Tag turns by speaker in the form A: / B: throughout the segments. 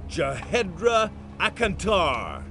A: Jahedra Akantar.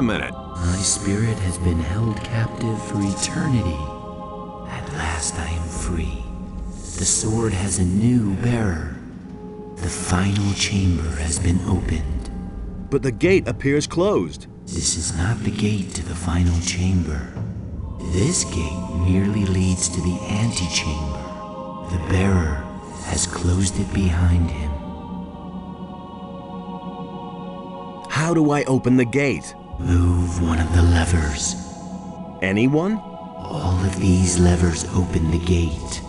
A: a minute.
B: My spirit has been held captive for eternity. At last I am free. The sword has a new bearer. The final chamber has been opened.
A: But the gate appears closed.
B: This is not the gate to the final chamber. This gate merely leads to the antechamber. The bearer has closed it behind him.
A: How do I open the gate?
B: Move one of the levers.
A: Anyone?
B: All of these levers open the gate.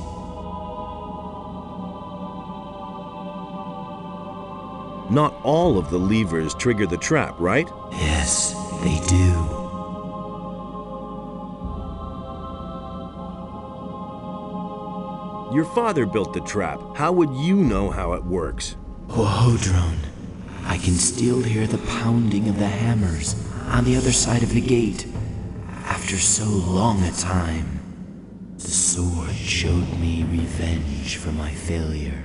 A: Not all of the levers trigger the trap, right?
B: Yes, they do.
A: Your father built the trap. How would you know how it works?
B: Whoa, I can still hear the pounding of the hammers on the other side of the gate. After so long a time, the sword showed me revenge for my failure.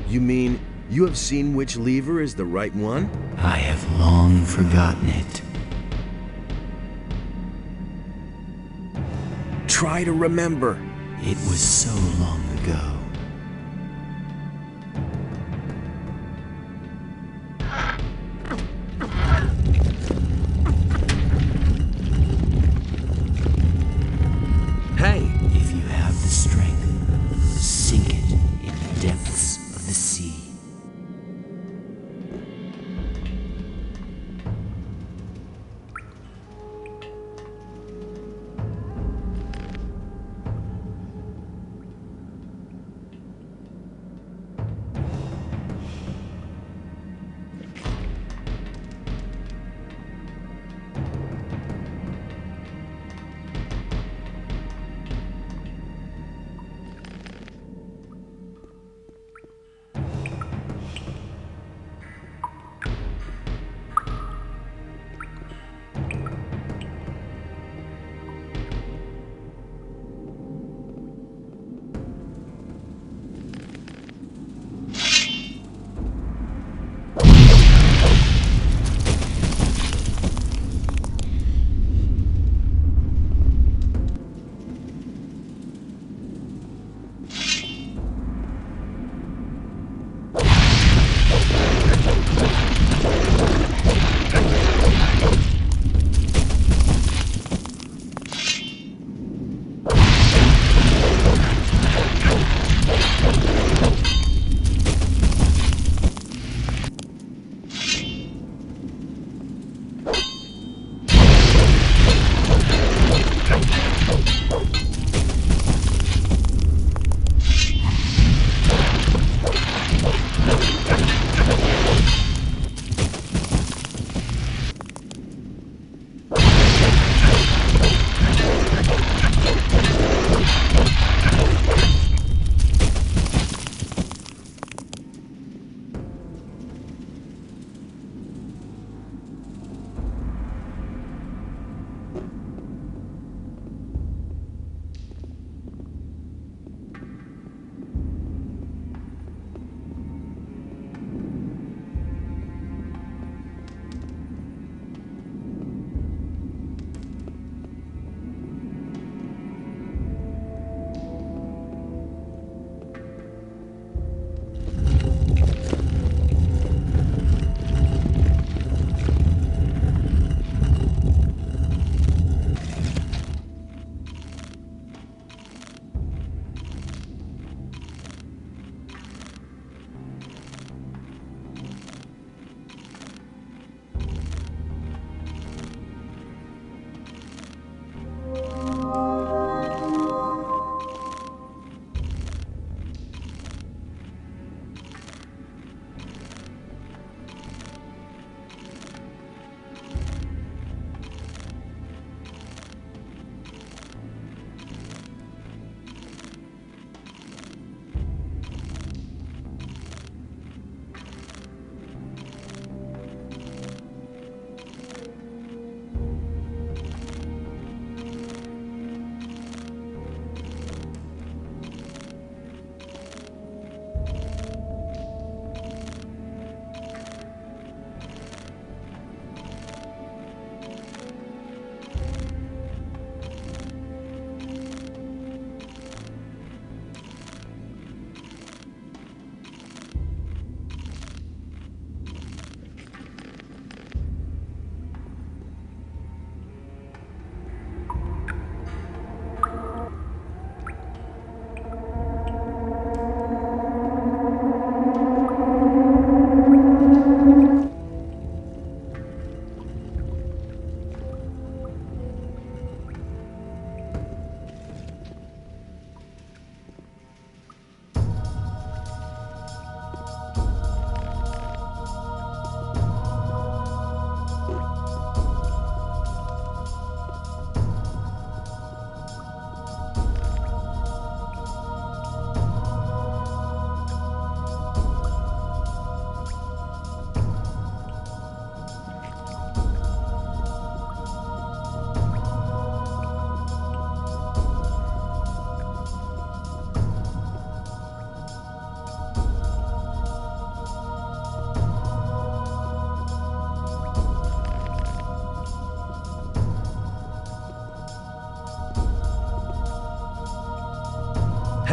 A: You mean you have seen which lever is the right one?
B: I have long forgotten it.
A: Try to remember.
B: It was so long ago.
A: Hey!
B: If you have the strength, sink it in the depths of the sea.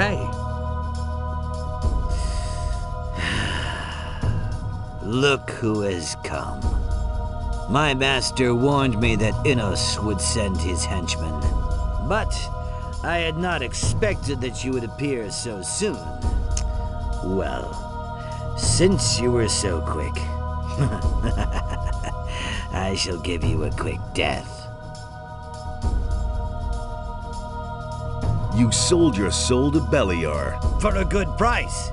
A: Hey,
C: Look who has come. My master warned me that Innos would send his henchmen, but I had not expected that you would appear so soon. Well, since you were so quick, I shall give you a quick death.
A: you sold your soul to Beliar.
C: For a good price.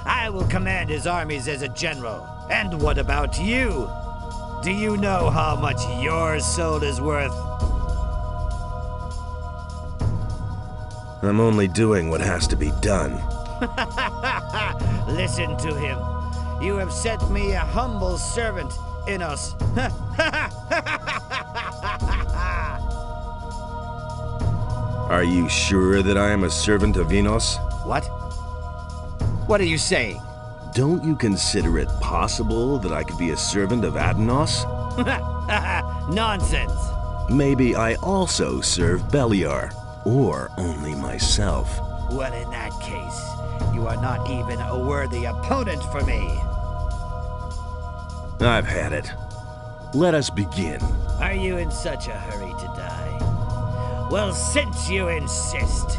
C: I will command his armies as a general. And what about you? Do you know how much your soul is worth?
A: I'm only doing what has to be done.
C: Listen to him. You have sent me a humble servant, Innos.
A: Are you sure that I am a servant of Innos?
C: What? What are you saying?
A: Don't you consider it possible that I could be a servant of Adenos?
C: Nonsense.
A: Maybe I also serve Beliar, or only myself.
C: Well, in that case, you are not even a worthy opponent for me.
A: I've had it. Let us begin.
C: Are you in such a hurry to die? Well, since you insist.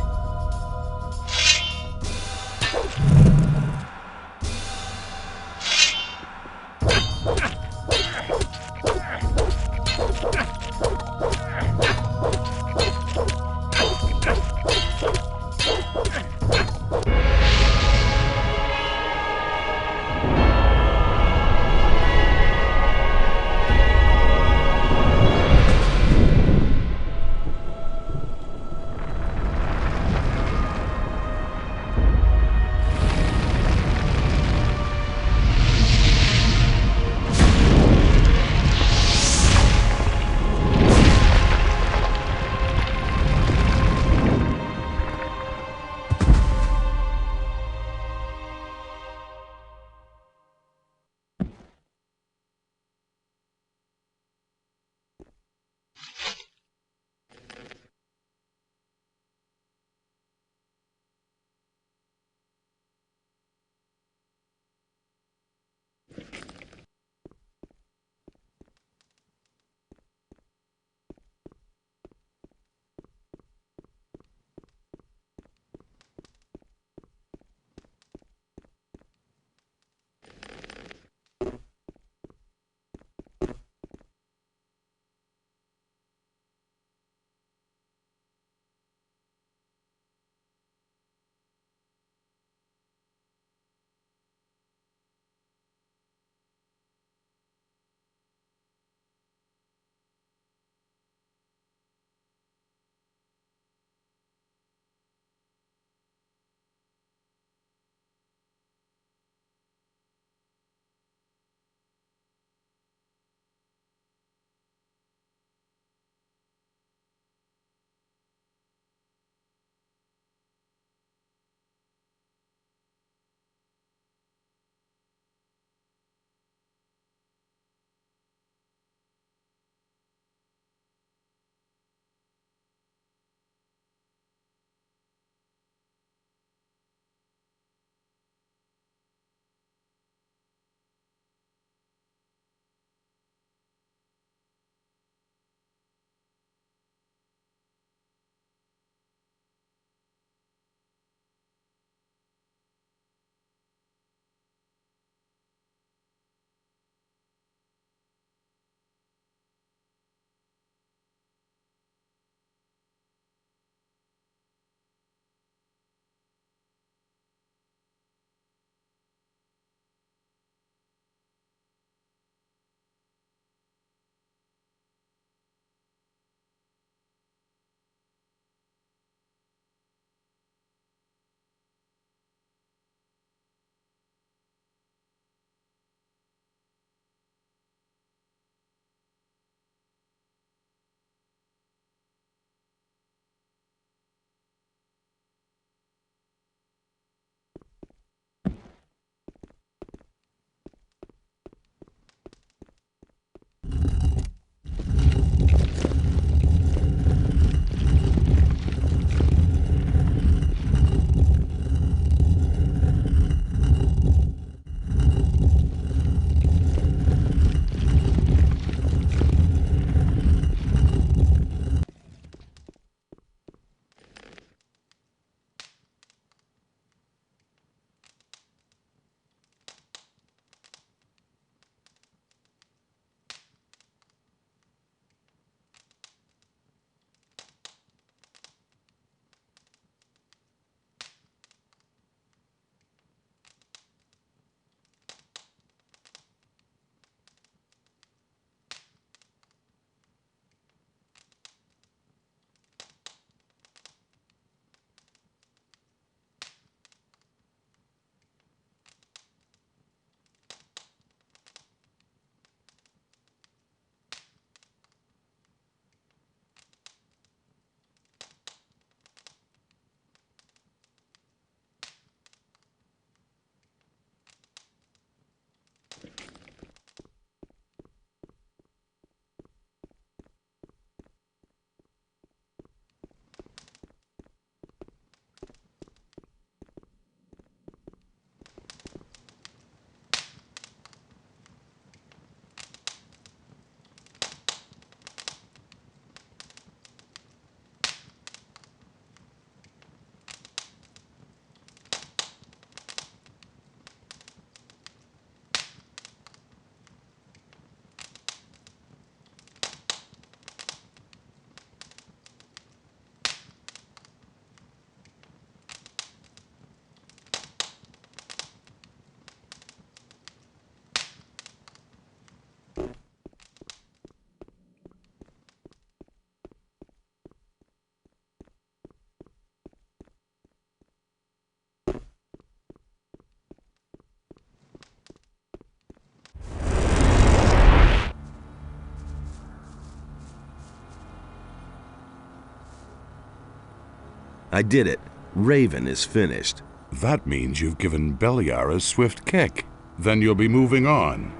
A: I did it. Raven is finished.
D: That means you've given Beliar a swift kick. Then you'll be moving on.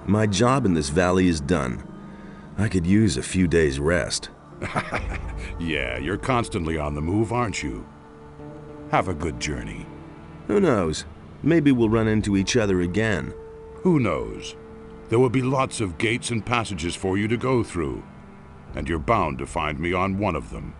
A: My job in this valley is done. I could use a few days' rest.
D: Yeah, you're constantly on the move, aren't you? Have a good journey.
A: Who knows? Maybe we'll run into each other again.
D: Who knows? There will be lots of gates and passages for you to go through, and you're bound to find me on one of them.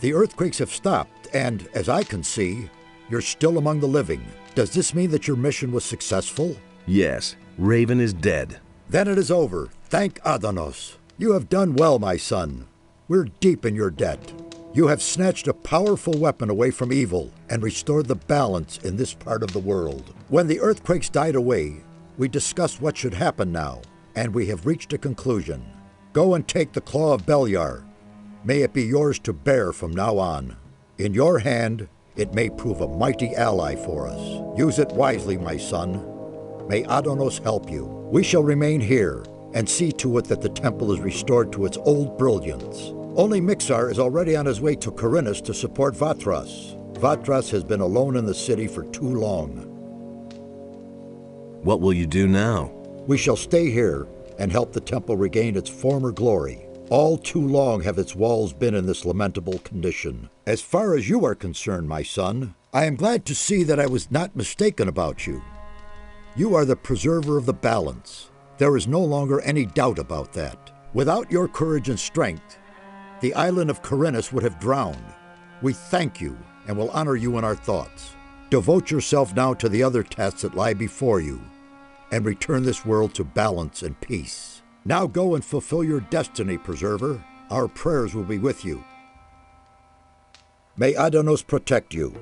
E: The earthquakes have stopped, and, as I can see, you're still among the living. Does this mean that your mission was successful?
A: Yes, Raven is dead.
E: Then it is over. Thank Adanos. You have done well, my son. We're deep in your debt. You have snatched a powerful weapon away from evil and restored the balance in this part of the world. When the earthquakes died away, we discussed what should happen now, and we have reached a conclusion. Go and take the Claw of Beliar. May it be yours to bear from now on. In your hand, it may prove a mighty ally for us. Use it wisely, my son. May Adanos help you. We shall remain here and see to it that the temple is restored to its old brilliance. Only Mixar is already on his way to Corinus to support Vatras. Vatras has been alone in the city for too long.
A: What will you do now?
E: We shall stay here and help the temple regain its former glory. All too long have its walls been in this lamentable condition. As far as you are concerned, my son, I am glad to see that I was not mistaken about you. You are the preserver of the balance. There is no longer any doubt about that. Without your courage and strength, the island of Corinus would have drowned. We thank you and will honor you in our thoughts. Devote yourself now to the other tasks that lie before you and return this world to balance and peace. Now go and fulfill your destiny, Preserver. Our prayers will be with you. May Adanos protect you.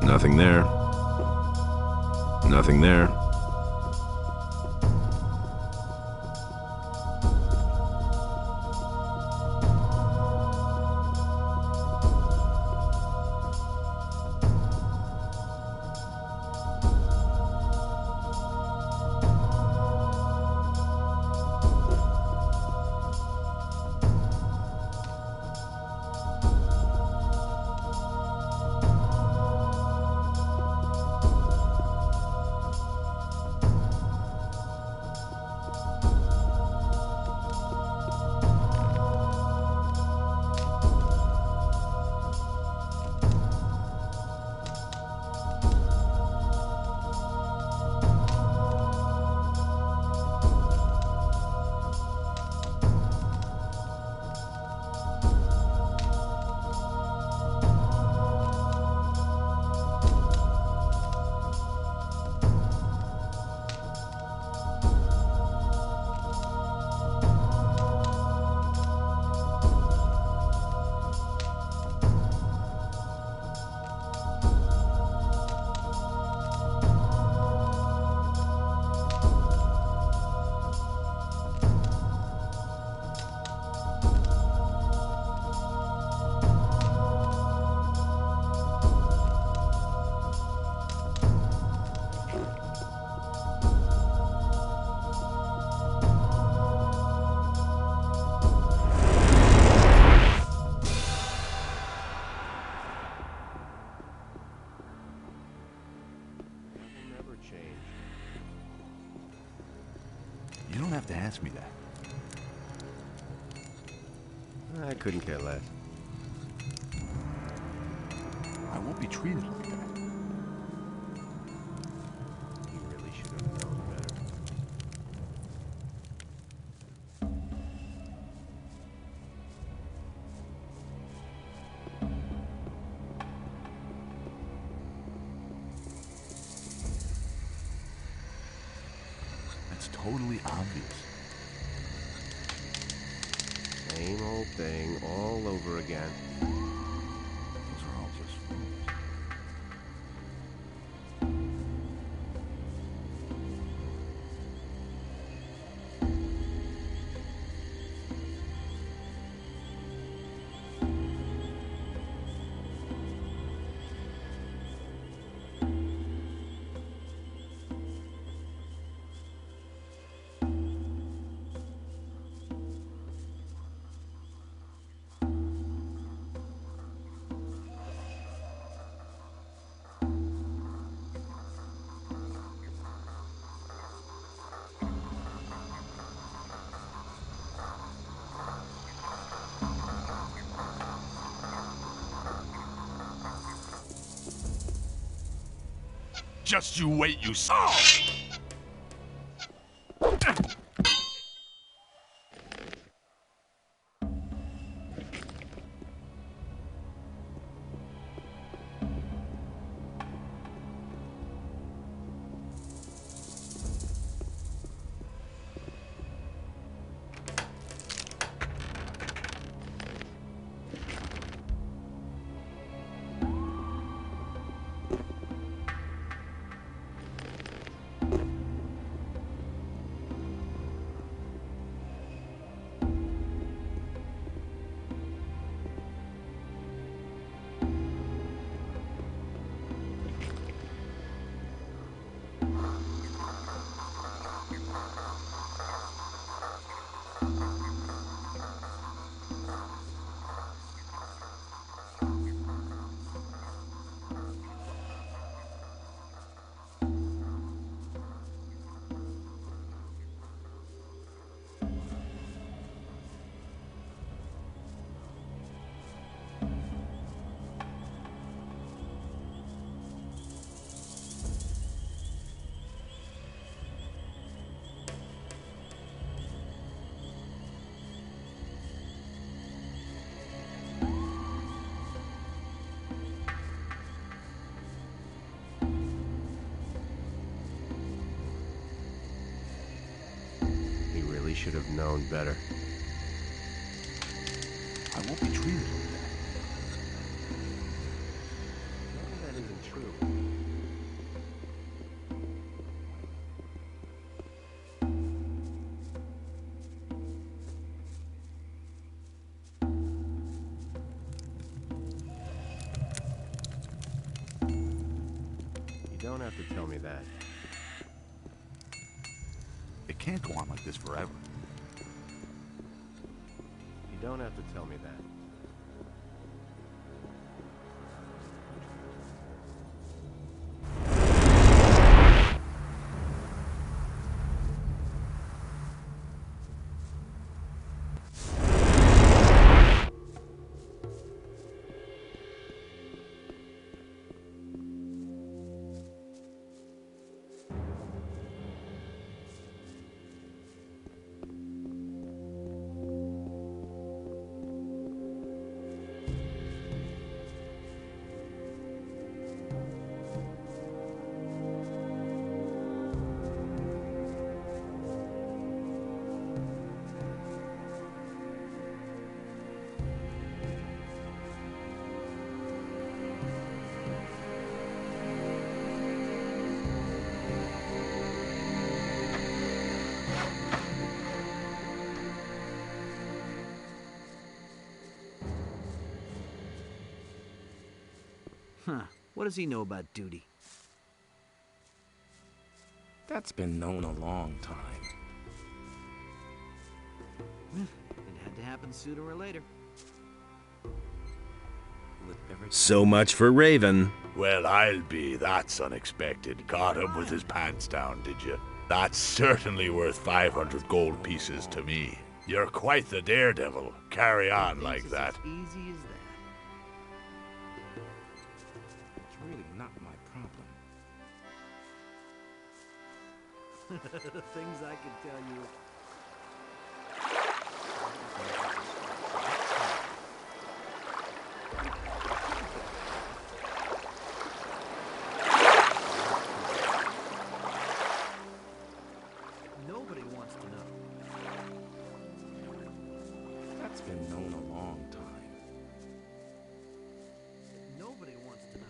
F: Nothing there. Nothing there.
G: You don't have to ask me that.
H: I couldn't care less.
G: I won't be treated like that.
H: You really should have known better.
G: That's totally obvious.
H: Same old thing all over again.
G: Those are all just fools.
D: Just you wait, you saw!
H: Should have known better.
G: I won't be treated like that.
H: That isn't true. You don't have to tell me that.
G: It can't go on like this forever.
H: You don't have to tell me that.
C: Huh. What does he know about duty?
B: That's been known a long time.
C: It had to happen sooner or later.
A: So much for Raven.
D: Well, I'll be. That's unexpected. Got him with his pants down, did you? That's certainly worth 500 gold pieces to me. You're quite the daredevil. Carry on like that.
C: As easy as that.
B: It's really not my problem.
C: The things I could tell you. Nobody wants to know.
B: That's been known a long time.
C: Nobody wants to know.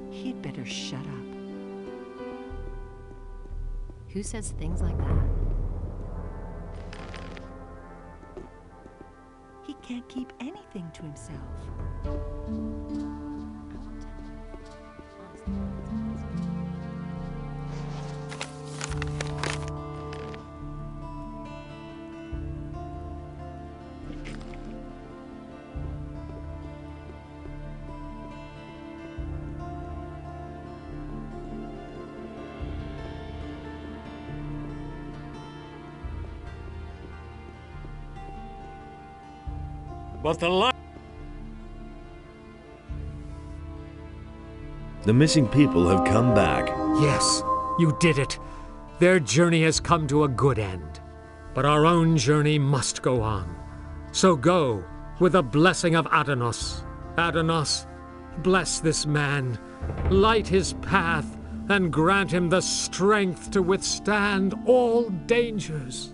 F: He'd better shut up. Who says things like that?
I: He can't keep anything to himself.
J: But the
A: missing people have come back.
J: Yes, you did it. Their journey has come to a good end. But our own journey must go on. So go, with the blessing of Adanos. Adanos, bless this man, light his path, and grant him the strength to withstand all dangers.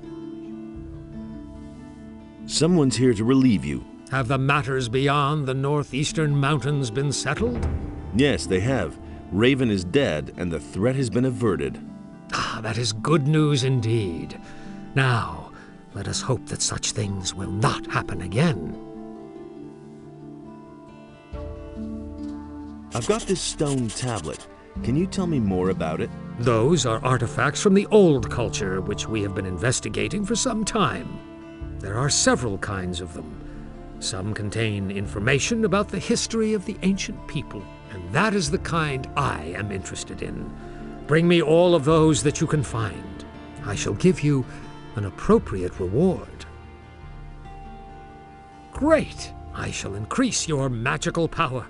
A: Someone's here to relieve you.
J: Have the matters beyond the northeastern mountains been settled?
A: Yes, they have. Raven is dead, and the threat has been averted.
J: Ah, that is good news indeed. Now, let us hope that such things will not happen again.
A: I've got this stone tablet. Can you tell me more about it?
J: Those are artifacts from the old culture, which we have been investigating for some time. There are several kinds of them. Some contain information about the history of the ancient people, and that is the kind I am interested in. Bring me all of those that you can find. I shall give you an appropriate reward. Great! I shall increase your magical power.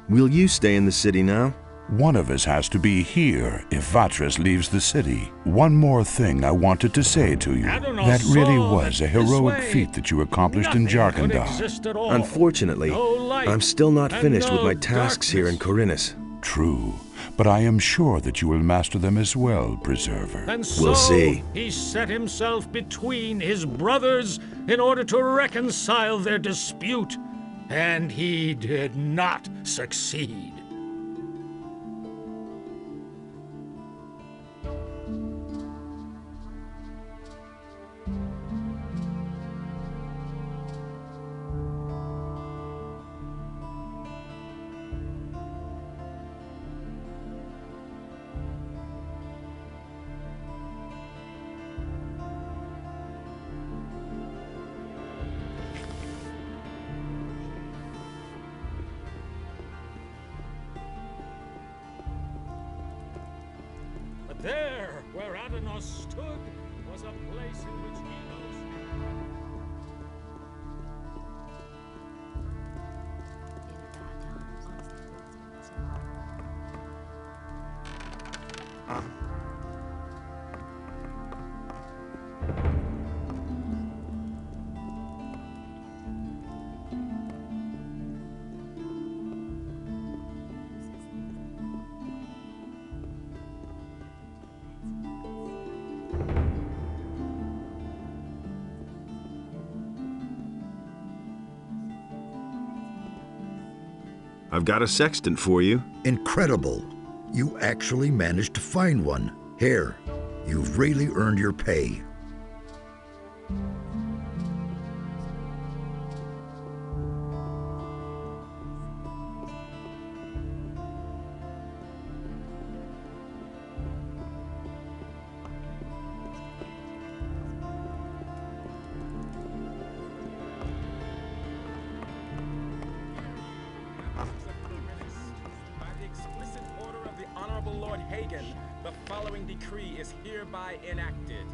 A: Will you stay in the city now?
K: One of us has to be here if Vatras leaves the city. One more thing I wanted to say to you. That really was a heroic feat that you accomplished in Jarkandar.
A: Unfortunately, I'm still not finished with my tasks here in Corinus.
K: True, but I am sure that you will master them as well, Preserver.
J: And so
A: we'll see.
J: He set himself between his brothers in order to reconcile their dispute, and he did not succeed. There, where Adanos stood, was a place in which Enos...
A: I've got a sextant for you.
E: Incredible. You actually managed to find one. Here, you've really earned your pay.
L: The following decree is hereby enacted.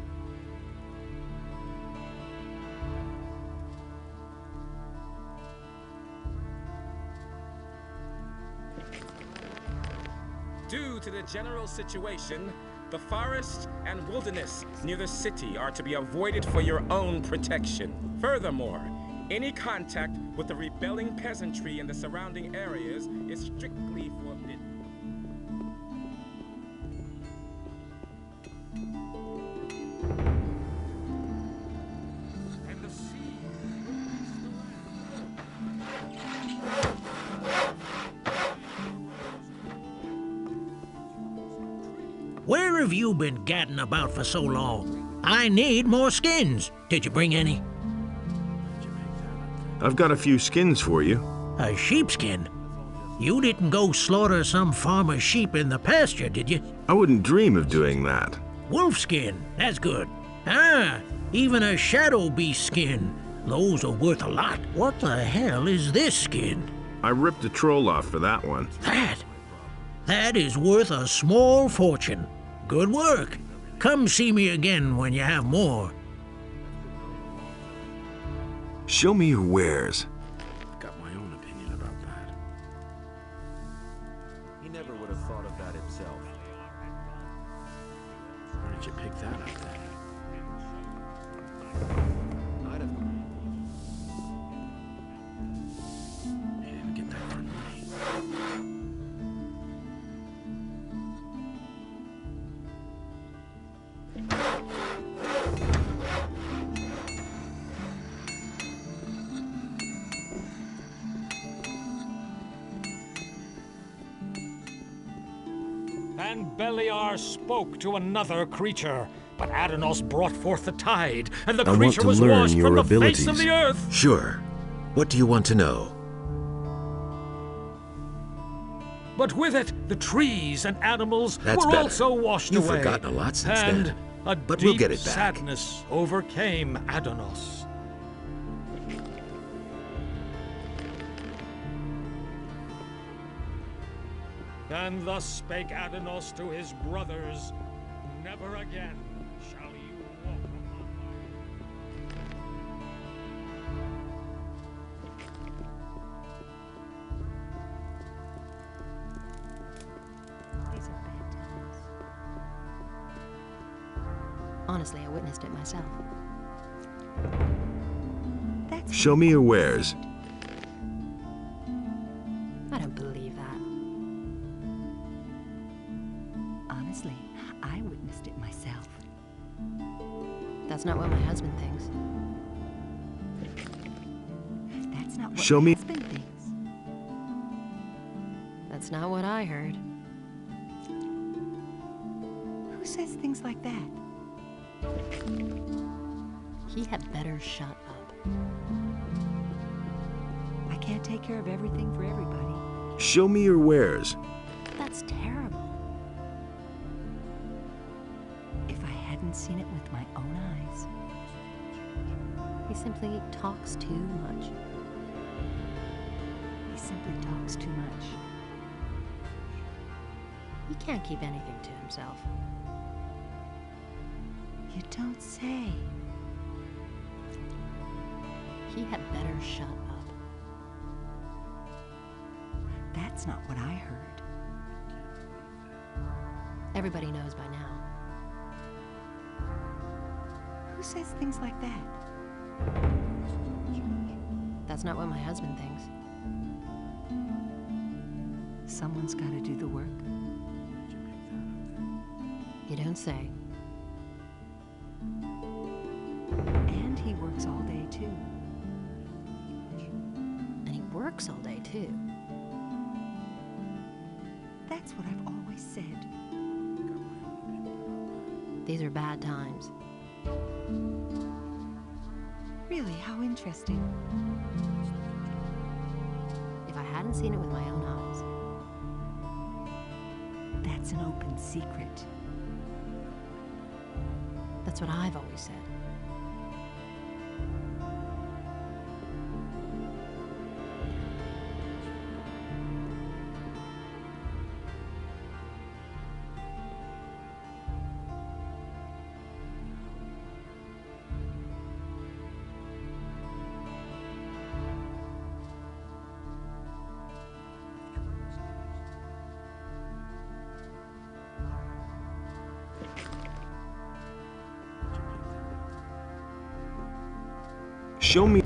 L: Due to the general situation, the forest and wilderness near the city are to be avoided for your own protection. Furthermore, any contact with the rebelling peasantry in the surrounding areas is strictly forbidden.
M: Where have you been gadding about for so long? I need more skins. Did you bring any?
N: I've got a few skins for you.
M: A sheepskin? You didn't go slaughter some farmer's sheep in the pasture, did you?
N: I wouldn't dream of doing that.
M: Wolfskin, that's good. Ah, even a shadow beast skin. Those are worth a lot. What the hell is this skin?
N: I ripped a troll off for that one.
M: That is worth a small fortune. Good work. Come see me again when you have more.
N: Show me your wares.
G: Got my own opinion about that. He never would have thought of that himself. Where did you pick that up then? I'd have... You didn't get that from me.
J: And Beliar spoke to another creature, but Adanos brought forth the tide, and the creature was washed from the face of the earth.
O: Sure. What do you want to know?
J: But with it, the trees and animals were
O: better.
J: also washed
O: You've
J: away.
O: forgotten a lot since
J: and
O: then.
J: A
O: But
J: deep
O: we'll get it back.
J: sadness overcame Adanos. And thus spake Adanos to his brothers, never again shall you walk upon
F: These are bad times. Honestly, I witnessed it myself.
N: Show me your wares.
F: I don't believe that.
I: Honestly, I witnessed it myself.
F: That's not what my husband thinks.
I: That's not what
N: Show
I: my
N: me-
I: husband thinks.
F: That's not what I heard.
I: Who says things like that?
F: He had better shut up.
I: I can't take care of everything for everybody.
N: Show me your wares.
F: That's terrible.
I: If I hadn't seen it with my own eyes.
F: He simply talks too much.
I: He simply talks too much.
F: He can't keep anything to himself.
I: You don't say.
F: He had better shut up.
I: That's not what I heard.
F: Everybody knows by now.
I: Who says things like that?
F: That's not what my husband thinks.
I: Someone's got to do the work.
F: You don't say.
I: And he works all day, too.
F: And he works all day, too.
I: That's what I've always said.
F: These are bad times.
I: Really, how interesting.
F: If I hadn't seen it with my own eyes.
I: That's an open secret.
F: That's what I've always said.
N: Show me.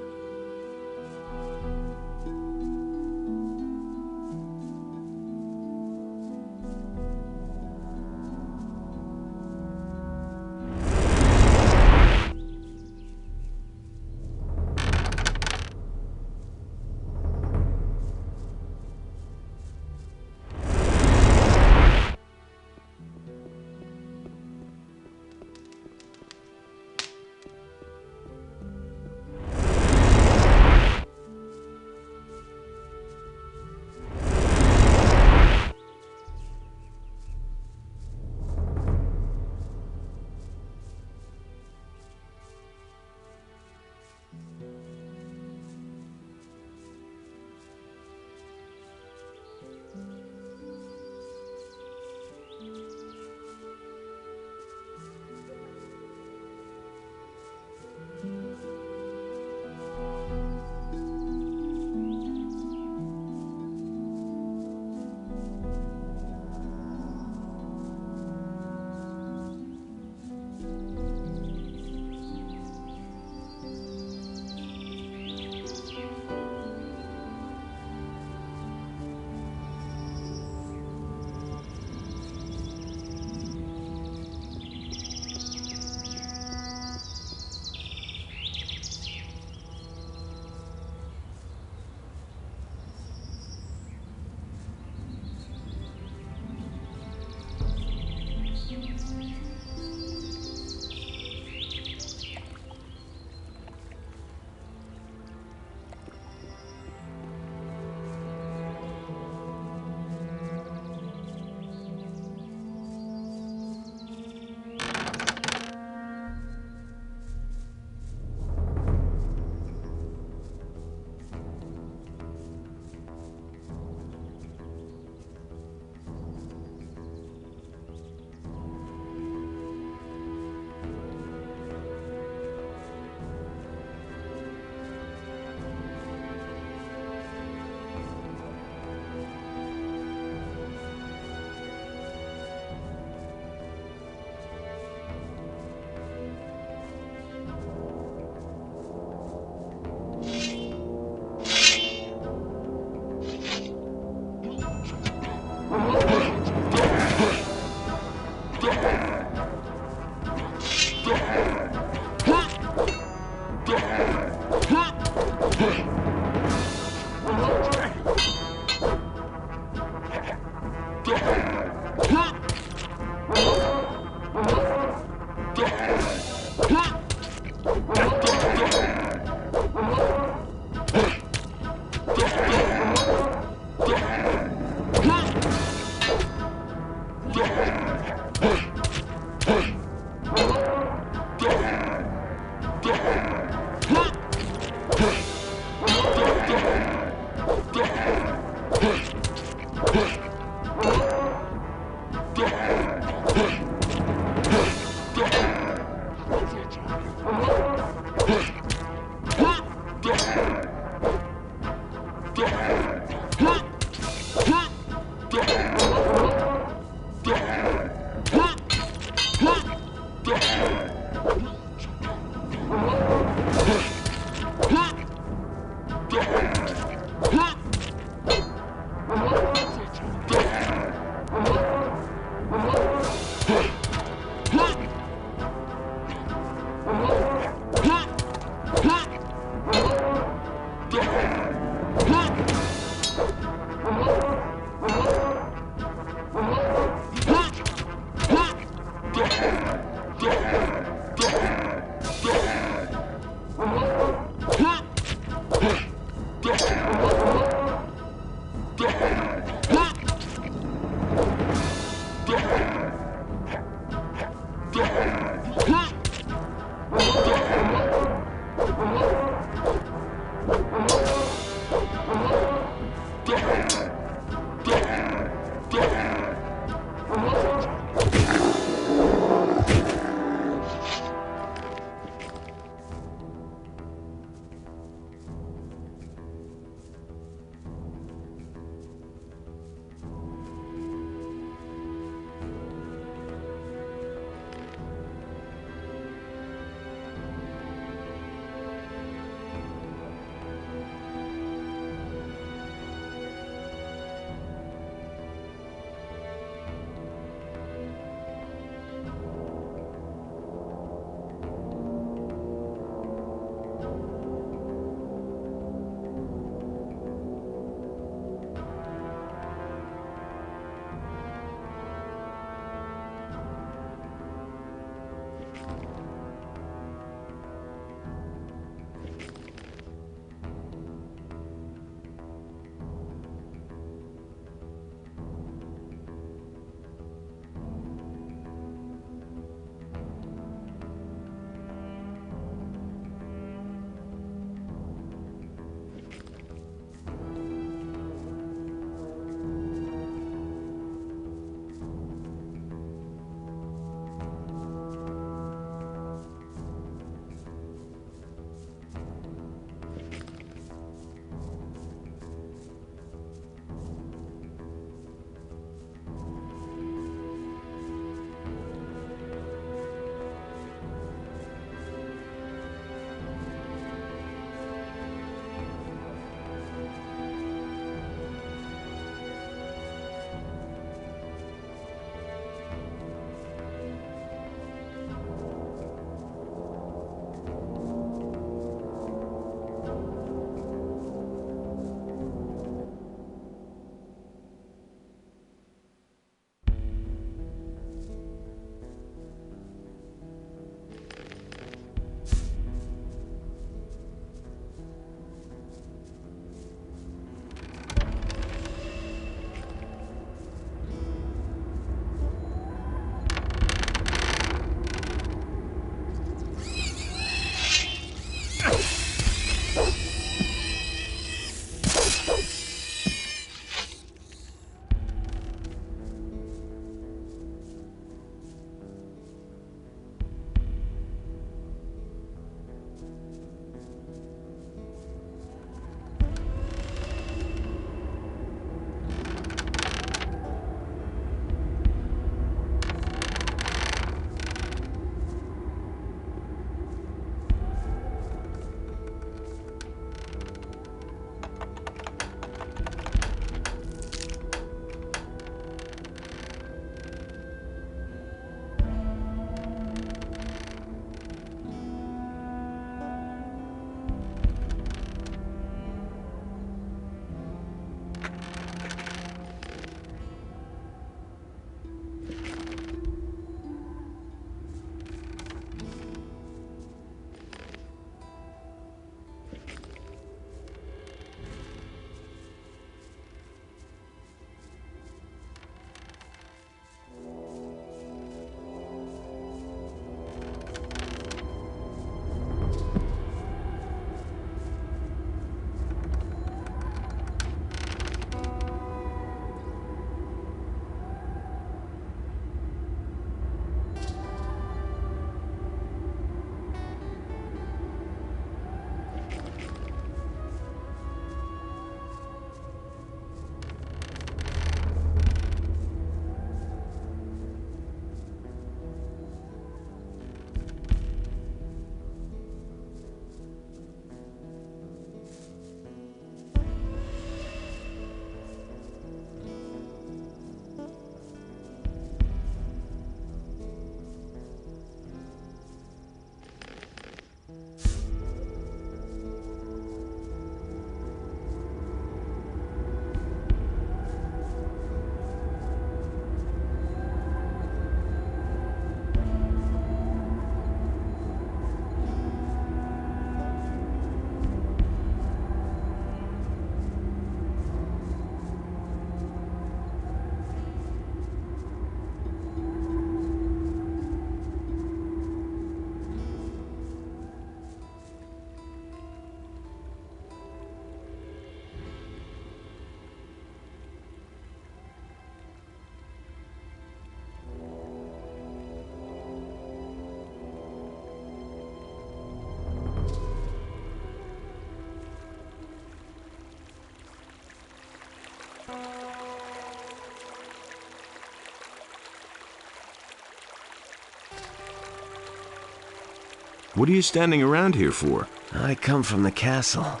N: What are you standing around here for?
B: I come from the castle.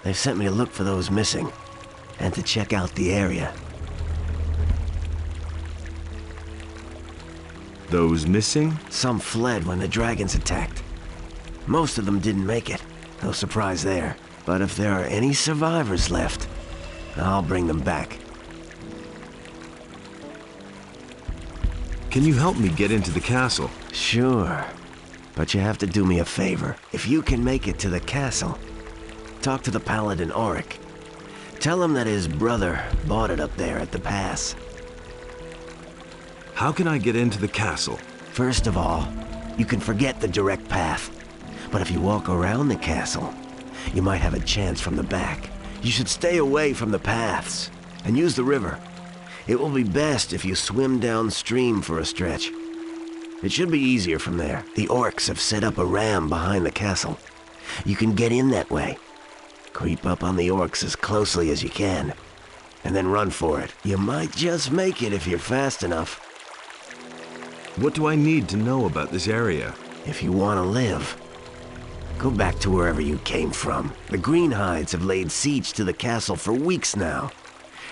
B: They've sent me to look for those missing, and to check out the area.
N: Those missing?
B: Some fled when the dragons attacked. Most of them didn't make it. No surprise there. But if there are any survivors left, I'll bring them back.
N: Can you help me get into the castle?
B: Sure. But you have to do me a favor. If you can make it to the castle, talk to the paladin Auric. Tell him that his brother bought it up there at the pass.
N: How can I get into the castle?
B: First of all, you can forget the direct path. But if you walk around the castle, you might have a chance from the back. You should stay away from the paths and use the river. It will be best if you swim downstream for a stretch. It should be easier from there. The orcs have set up a ram behind the castle. You can get in that way. Creep up on the orcs as closely as you can, and then run for it. You might just make it if you're fast enough.
N: What do I need to know about this area?
B: If you want to live, go back to wherever you came from. The Greenhides have laid siege to the castle for weeks now.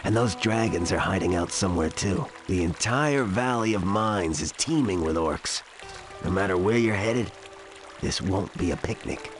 B: And those dragons are hiding out somewhere too. The entire Valley of Mines is teeming with orcs. No matter where you're headed, this won't be a picnic.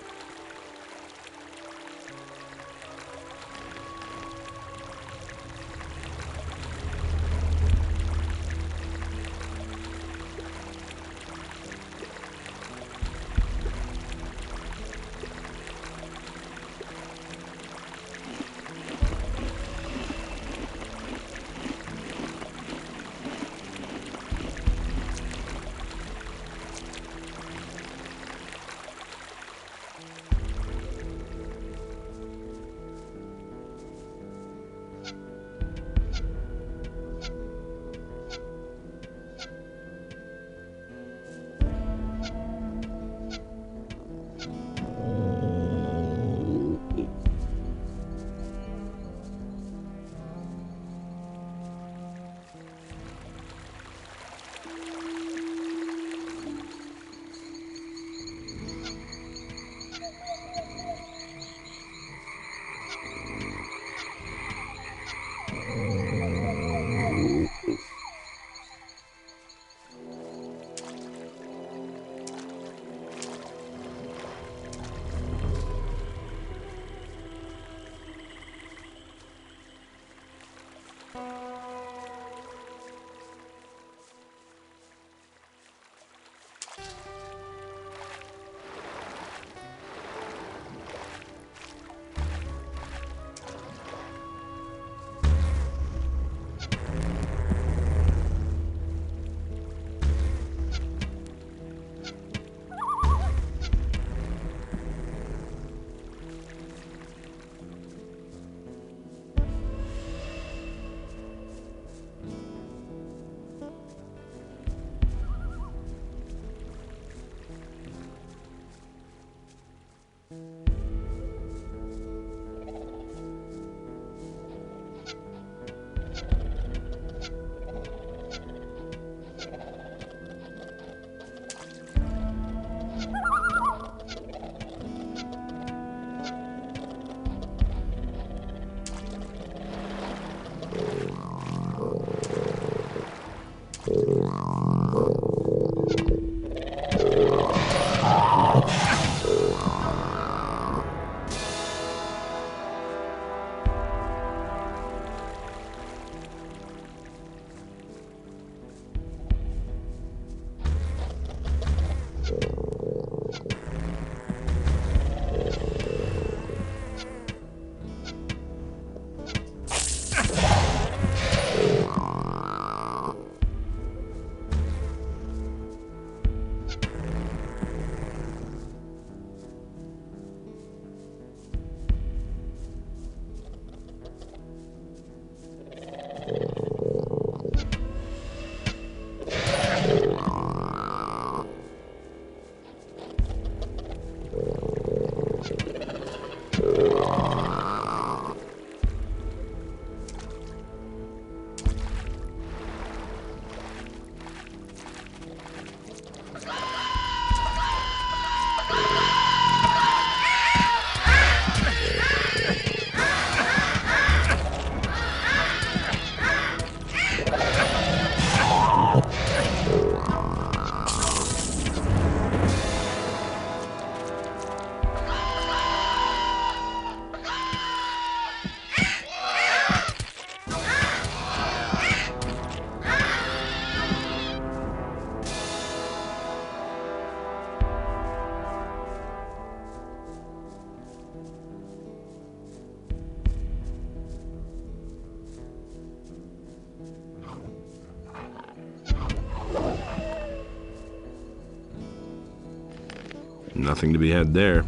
N: Nothing to be had there.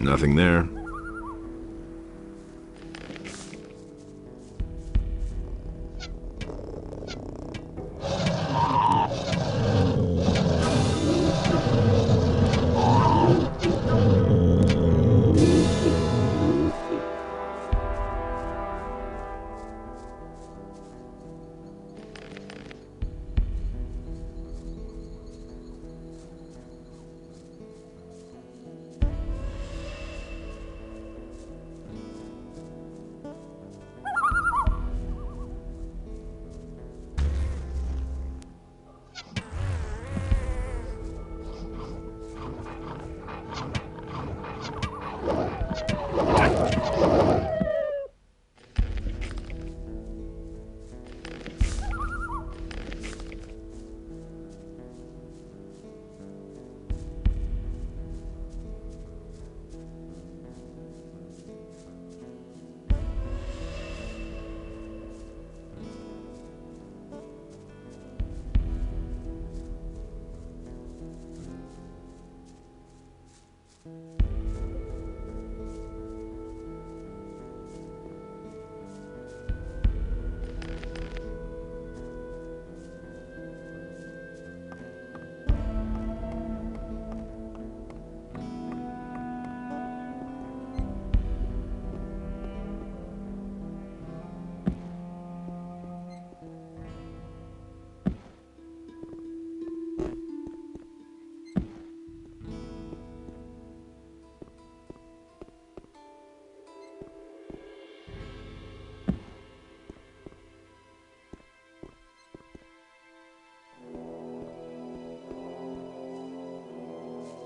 N: Nothing there.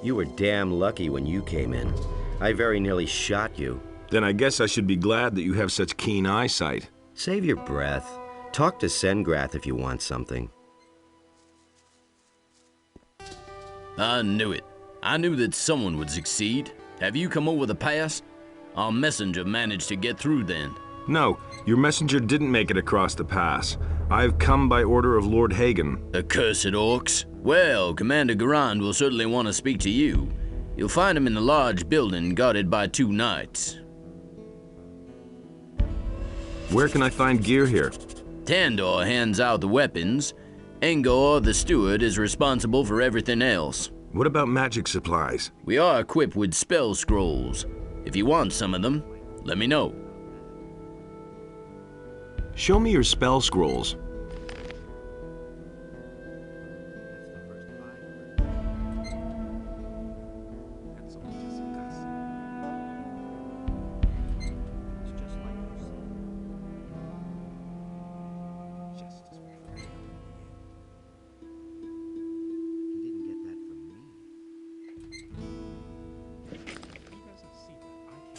O: You were damn lucky when you came in. I very nearly shot you.
N: Then I guess I should be glad that you have such keen eyesight.
O: Save your breath. Talk to Sengrath if you want something.
P: I knew it. I knew that someone would succeed. Have you come over the pass? Our messenger managed to get through then.
N: No, your messenger didn't make it across the pass. I've come by order of Lord Hagen.
P: Accursed orcs. Well, Commander Garand will certainly want to speak to you. You'll find him in the large building guarded by 2 knights.
N: Where can I find gear here?
P: Tandor hands out the weapons. Engor, the steward, is responsible for everything else.
N: What about magic supplies?
P: We are equipped with spell scrolls. If you want some of them, let me know.
N: Show me your spell scrolls.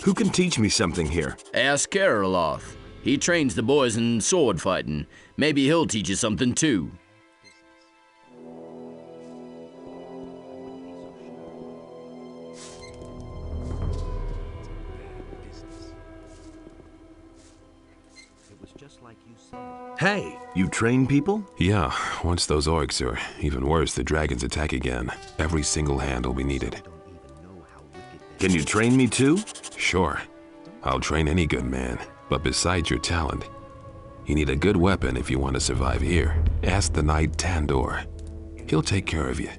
N: Who can teach me something here?
P: Ask Karoloth. He trains the boys in sword fighting. Maybe he'll teach you something too.
N: Hey, you train people?
Q: Yeah, once those orcs, or even worse, the dragons attack again, every single hand will be needed.
N: Can you train me too?
Q: Sure. I'll train any good man, but besides your talent, you need a good weapon if you want to survive here. Ask the knight Tandor. He'll take care of you.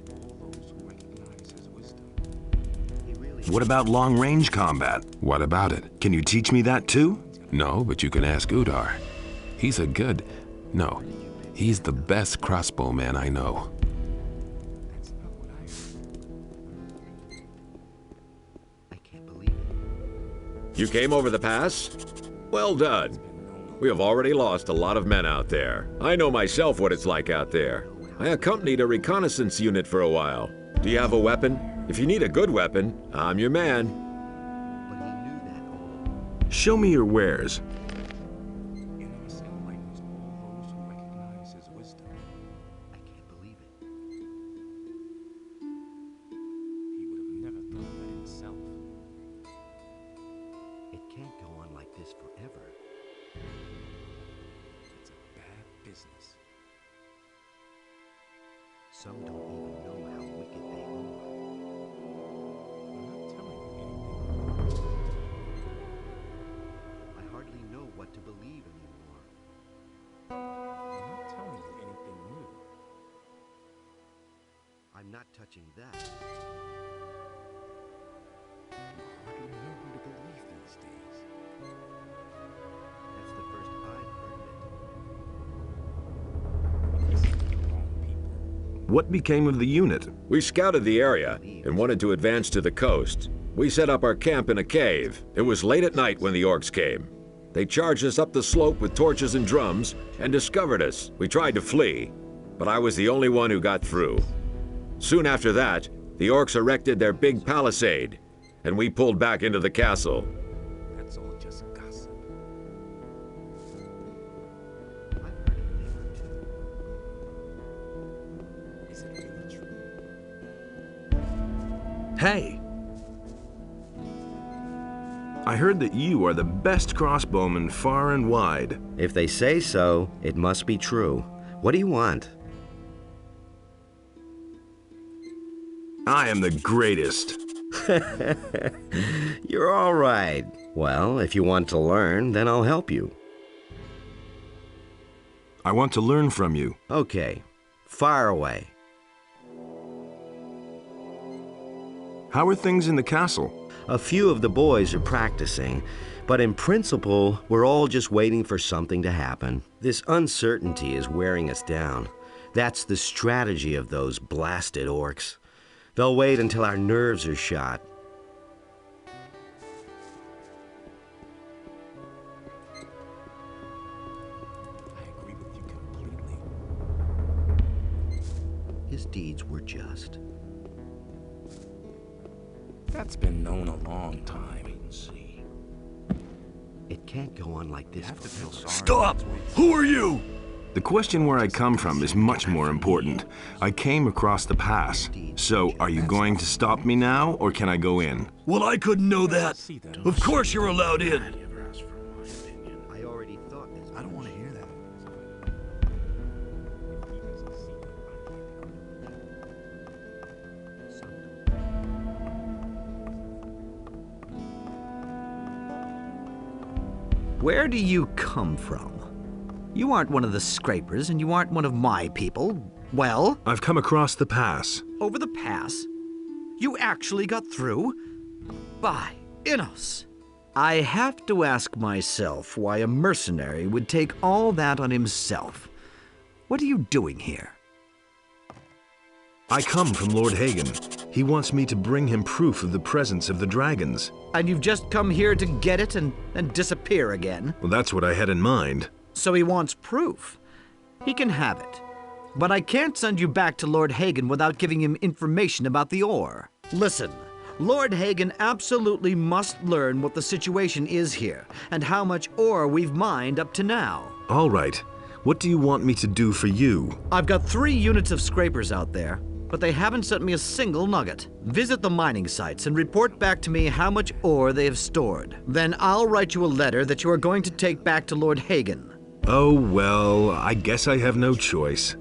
N: What about long-range combat?
Q: What about it?
N: Can you teach me that too?
Q: No, but you can ask Udar. He's the best crossbowman I know.
R: You came over the pass? Well done. We have already lost a lot of men out there. I know myself what it's like out there. I accompanied a reconnaissance unit for a while. Do you have a weapon? If you need a good weapon, I'm your man.
N: Show me your wares.
O: Some don't even know how wicked they are.
G: I'm not telling you anything.
O: I hardly know what to believe anymore.
G: I'm not telling you anything new.
O: I'm not touching that.
G: You hardly know who to believe these days.
O: That's the first I've heard of it.
N: What became of the unit?
R: We scouted the area and wanted to advance to the coast. We set up our camp in a cave. It was late at night when the orcs came. They charged us up the slope with torches and drums and discovered us. We tried to flee, but I was the only one who got through. Soon after that, the orcs erected their big palisade, and we pulled back into the castle.
G: That's all just gossip. Is it really true?
N: Hey! I heard that you are the best crossbowman far and wide.
O: If they say so, it must be true. What do you want?
N: I am the greatest.
O: You're all right. Well, if you want to learn, then I'll help you.
N: I want to learn from you.
O: Okay. Fire away.
N: How are things in the castle?
O: A few of the boys are practicing, but in principle, we're all just waiting for something to happen. This uncertainty is wearing us down. That's the strategy of those blasted orcs. They'll wait until our nerves are shot.
G: I agree with you completely.
O: His deeds were just.
G: That's been known a long time. See.
O: It can't go on like this.
Q: Stop! Who are you?
N: The question where I come from is much more important. I came across the pass. So, are you going to stop me now, or can I go in?
Q: Well, I couldn't know that. Of course you're allowed in.
O: I already thought this.
Q: I don't want to hear that.
C: Where do you come from? You aren't one of the scrapers, and you aren't one of my people. Well?
N: I've come across the pass.
C: Over the pass? You actually got through? By Innos! I have to ask myself why a mercenary would take all that on himself. What are you doing here?
N: I come from Lord Hagen. He wants me to bring him proof of the presence of the dragons.
C: And you've just come here to get it and disappear again?
N: Well, that's what I had in mind.
C: So he wants proof. He can have it. But I can't send you back to Lord Hagen without giving him information about the ore. Listen, Lord Hagen absolutely must learn what the situation is here and how much ore we've mined up to now.
N: All right. What do you want me to do for you?
C: I've got 3 units of scrapers out there, but they haven't sent me a single nugget. Visit the mining sites and report back to me how much ore they have stored. Then I'll write you a letter that you are going to take back to Lord Hagen.
N: Oh, well, I guess I have no choice.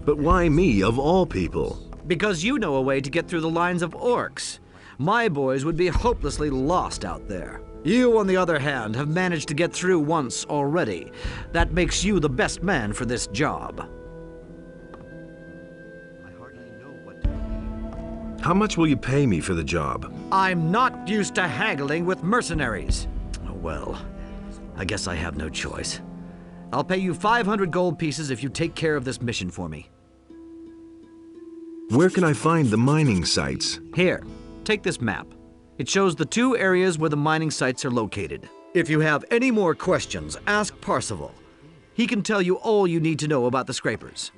N: But why me, of all people?
C: Because you know a way to get through the lines of orcs. My boys would be hopelessly lost out there. You, on the other hand, have managed to get through once already. That makes you the best man for this job.
N: How much will you pay me for the job?
C: I'm not used to haggling with mercenaries. Oh, well, I guess I have no choice. I'll pay you 500 gold pieces if you take care of this mission for me.
N: Where can I find the mining sites?
C: Here, take this map.
S: It shows the 2 areas where the mining sites are located. If you have any more questions, ask Parzival. He can tell you all you need to know about the scrapers.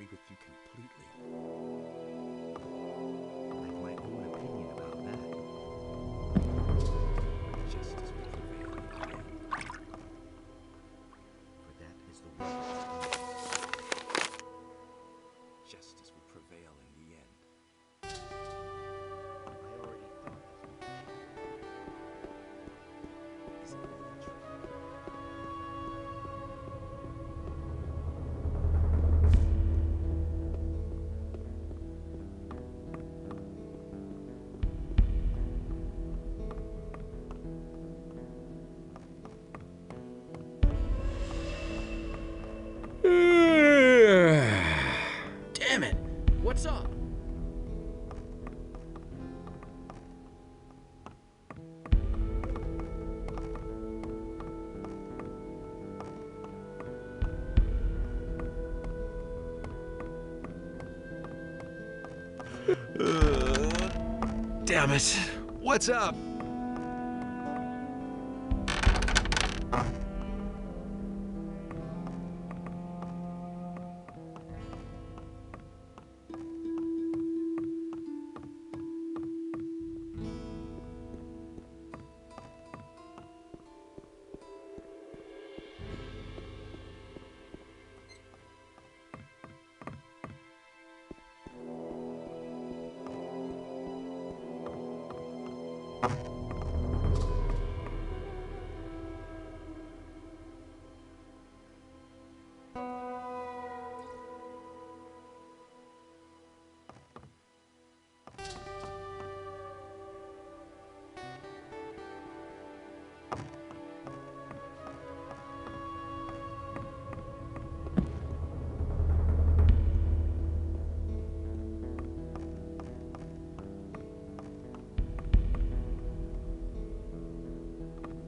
P: Damn it! What's up?
N: Damn it. What's up?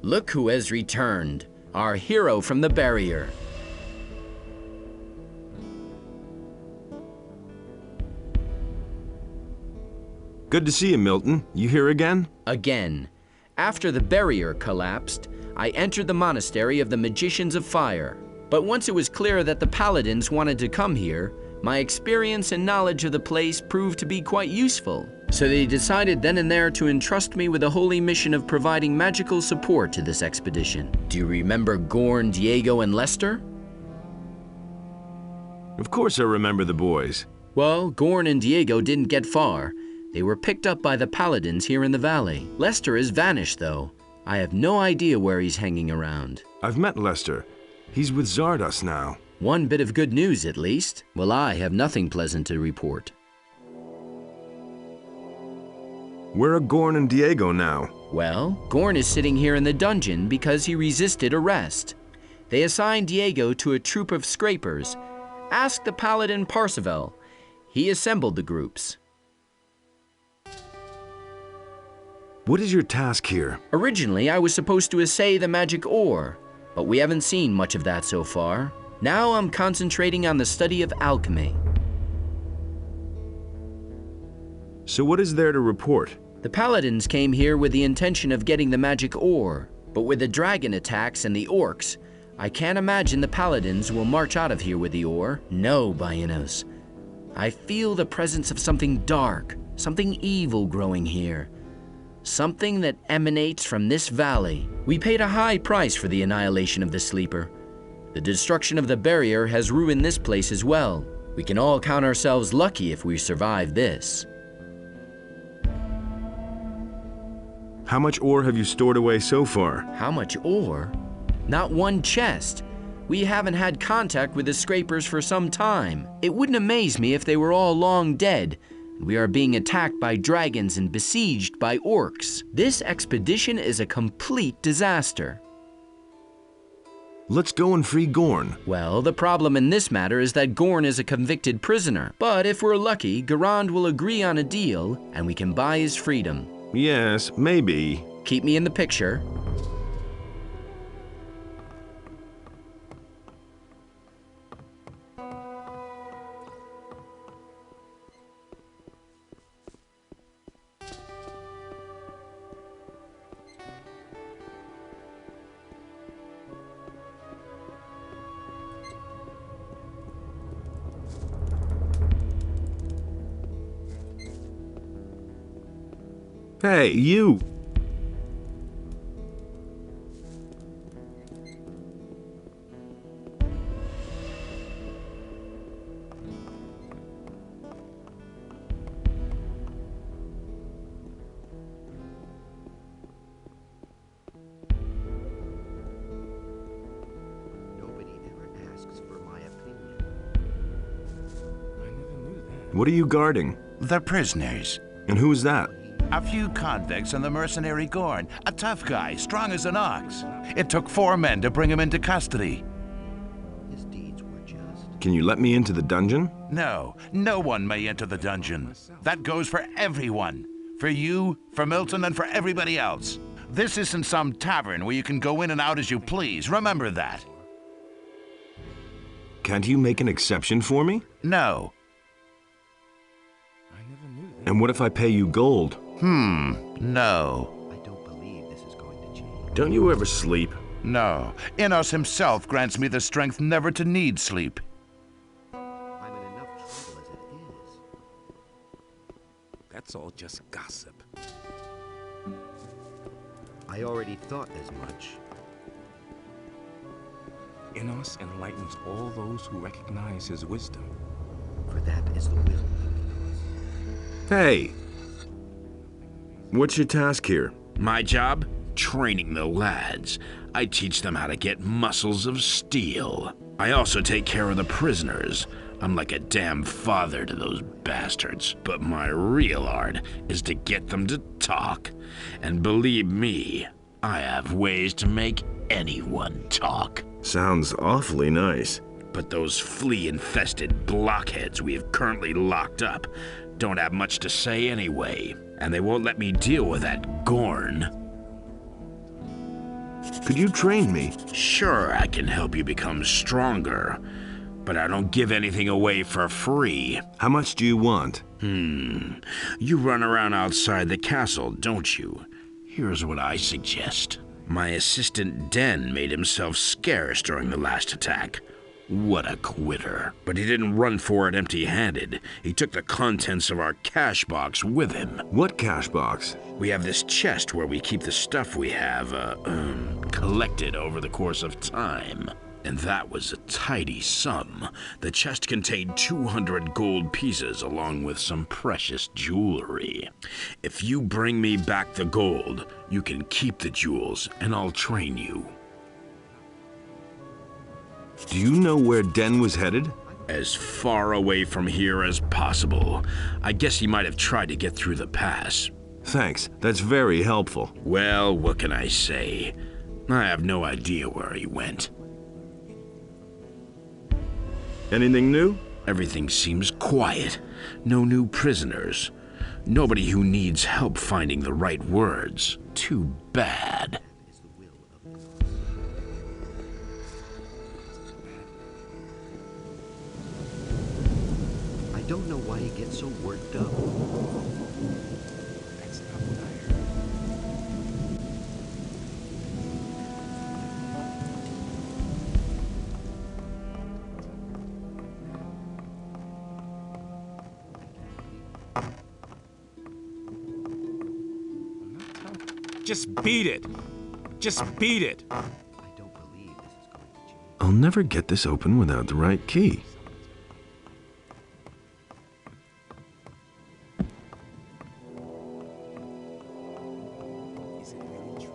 P: Look who has returned, our hero from the barrier.
N: Good to see you, Milton. You here again?
P: Again. After the barrier collapsed, I entered the monastery of the Magicians of Fire. But once it was clear that the paladins wanted to come here, my experience and knowledge of the place proved to be quite useful. So they decided then and there to entrust me with the holy mission of providing magical support to this expedition. Do you remember Gorn, Diego, and Lester?
N: Of course I remember the boys.
P: Well, Gorn and Diego didn't get far. They were picked up by the paladins here in the valley. Lester has vanished, though. I have no idea where he's hanging around.
N: I've met Lester. He's with Zardos now.
P: One bit of good news, at least. Well, I have nothing pleasant to report.
N: Where are Gorn and Diego now?
P: Well, Gorn is sitting here in the dungeon because he resisted arrest. They assigned Diego to a troop of scrapers. Ask the paladin Parzival. He assembled the groups.
N: What is your task here?
P: Originally, I was supposed to assay the magic ore, but we haven't seen much of that so far. Now I'm concentrating on the study of alchemy.
N: So what is there to report?
P: The paladins came here with the intention of getting the magic ore, but with the dragon attacks and the orcs, I can't imagine the paladins will march out of here with the ore. No, Baianos. I feel the presence of something dark, something evil growing here. Something that emanates from this valley. We paid a high price for the annihilation of the Sleeper. The destruction of the barrier has ruined this place as well. We can all count ourselves lucky if we survive this.
N: How much ore have you stored away so far?
P: How much ore? Not one chest. We haven't had contact with the scrapers for some time. It wouldn't amaze me if they were all long dead. We are being attacked by dragons and besieged by orcs. This expedition is a complete disaster.
N: Let's go and free Gorn.
P: Well, the problem in this matter is that Gorn is a convicted prisoner. But if we're lucky, Garand will agree on a deal and we can buy his freedom.
N: Yes, maybe.
P: Keep me in the picture.
N: Hey, you!
O: Nobody ever asks for my opinion.
N: What are you guarding?
T: The prisoners.
N: And who's that?
T: A few convicts and the mercenary Gorn. A tough guy, strong as an ox. It took 4 men to bring him into custody.
O: His deeds were just.
N: Can you let me into the dungeon?
T: No, no one may enter the dungeon. That goes for everyone. For you, for Milton, and for everybody else. This isn't some tavern where you can go in and out as you please. Remember that.
N: Can't you make an exception for me?
T: No.
N: And what if I pay you gold?
T: No.
O: I don't believe this is going to change.
N: Don't you ever sleep?
T: No. Innos himself grants me the strength never to need sleep.
O: I'm in enough trouble as it is.
G: That's all just gossip.
O: I already thought as much.
G: Innos enlightens all those who recognize his wisdom.
O: For that is the will.
N: Hey! What's your task here?
U: My job? Training the lads. I teach them how to get muscles of steel. I also take care of the prisoners. I'm like a damn father to those bastards. But my real art is to get them to talk. And believe me, I have ways to make anyone talk.
N: Sounds awfully nice.
U: But those flea-infested blockheads we have currently locked up don't have much to say anyway, and they won't let me deal with that Gorn.
N: Could you train me?
U: Sure, I can help you become stronger, but I don't give anything away for free.
N: How much do you want?
U: You run around outside the castle, don't you? Here's what I suggest. My assistant Den made himself scarce during the last attack. What a quitter. But he didn't run for it empty-handed. He took the contents of our cash box with him.
N: What cash box?
U: We have this chest where we keep the stuff we have, collected over the course of time. And that was a tidy sum. The chest contained 200 gold pieces along with some precious jewelry. If you bring me back the gold, you can keep the jewels and I'll train you.
N: Do you know where Den was headed?
U: As far away from here as possible. I guess he might have tried to get through the pass.
N: Thanks, that's very helpful.
U: Well, what can I say? I have no idea where he went.
N: Anything new?
U: Everything seems quiet. No new prisoners. Nobody who needs help finding the right words. Too bad.
O: I don't know why he gets so worked up.
G: That's not what I heard. Just beat it. Just beat it.
O: I don't believe this is going to change.
N: I'll never get this open without the right key.
G: Is it really true?